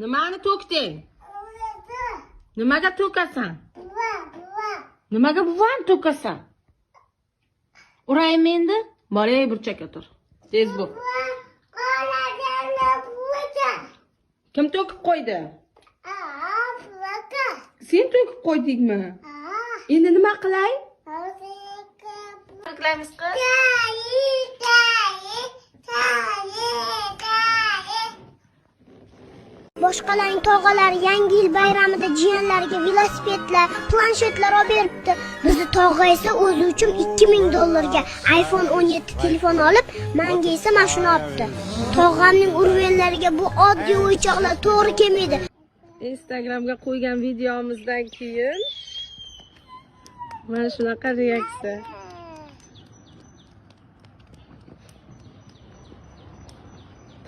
Nimani to'kding? Nimaga to'kasan? Nimaga buvani to'kasan? Uraymi endi? Boray burchakka tur. Tez bo'l. Kim to'kib qo'ydi? Sen to'kib qo'ydingmi? Endi nima qilay? Qilamiz qiz. Boshqalarning tog'alari Yangi yil bayramida jiyanlariga velosipedlar, planshetlar olib beribdi. Bizni tog'a esa o'zi uchun $2000 iPhone 17 telefon olib, menga esa mashina olibdi. Tog'amning urvenlariga bu oddiy o'yinchoqlar to'g'ri kelmaydi. Instagramga qo'ygan videomizdan keyin mana shunaqa reaksiya.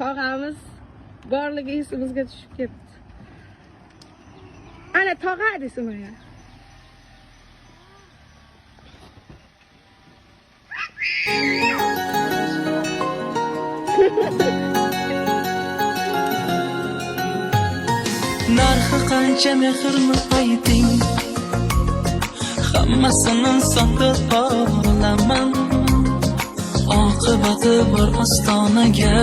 Tog'amiz borligi esimizga tushib ketdi. Ana tog'a desin menga. Narxi qancha mehrni ayting, hammasini sotib olaman. Oqibati bor ostonaga,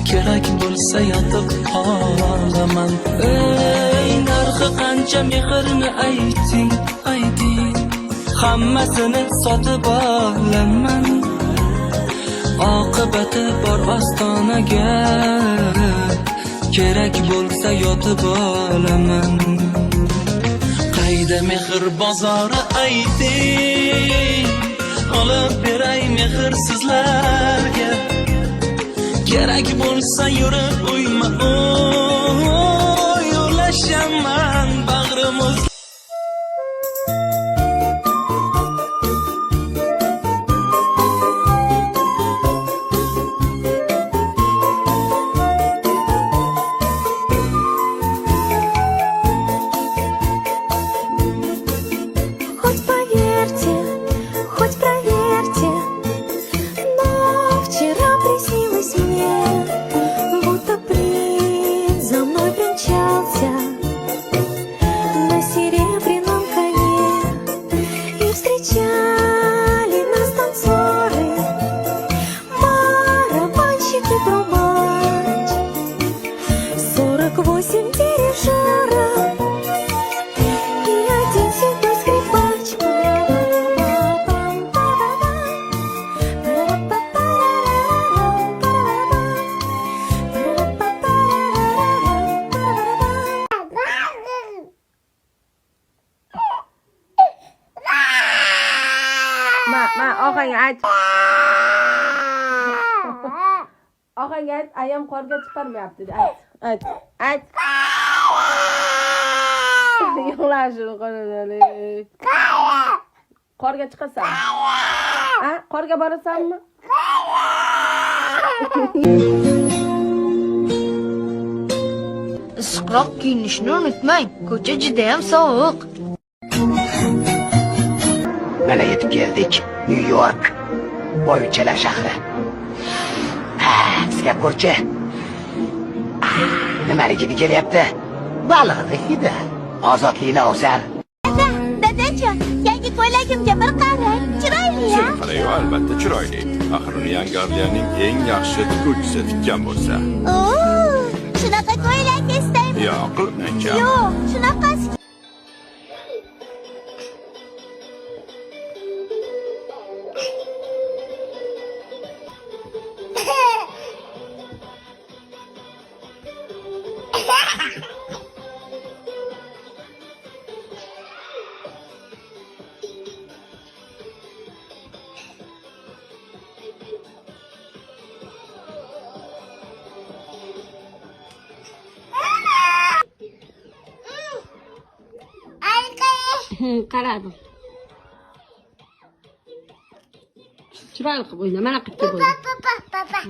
kerak bo'lsa yotib qolaman. Ey, narxi qancha mehrni ayting, hammasini sotib olaman. Oqibati bor ostonaga, kerak bo'lsa yotib olaman. Qayda mehr bozori ayting, olib beray mehr sizlarga. Kerak bo'lsa yurib uyma, yo'lashaman bag'rimiz. Хоть поверьте, хоть проверьте, но вчера приснилось мне, будто принц за мной примчался на серебряном коне, и встречали нас танцоры, барабанщик и трубач, 48 дирижеров и один седой скрипач. Ma, og'ang ayt. Og'ang ayt, ayam qorga chiqarmayapti. Ayt. Yig'lashini qo'yadi. Qorga chiqasan. Ha? Qorga borasanmi? Issiqroq kiyinishni unutmang. Ko'cha juda ham sovuq. Mana yetib keldik. New York, boyvuchchalar shahri. Sizga ko'rchi. Nimani hidi kelyapti? Balig'ini hidi. Ozodlikni ovsar. Dadajon, yangi ko'ylagimga bir qarang. Chiroyli-ya? Qarayu albatta chiroyli. Axir uni Yangi Orleanning eng yaxshi tikuvchisi tikkan bo'lsa. Shunaqa ko'ylak istayman. Yo'q, qilmaycha. Yo'q, shunaqasi. Qaradim. Chiroyli qilib o'yna, mana qilib qo'y. Papa.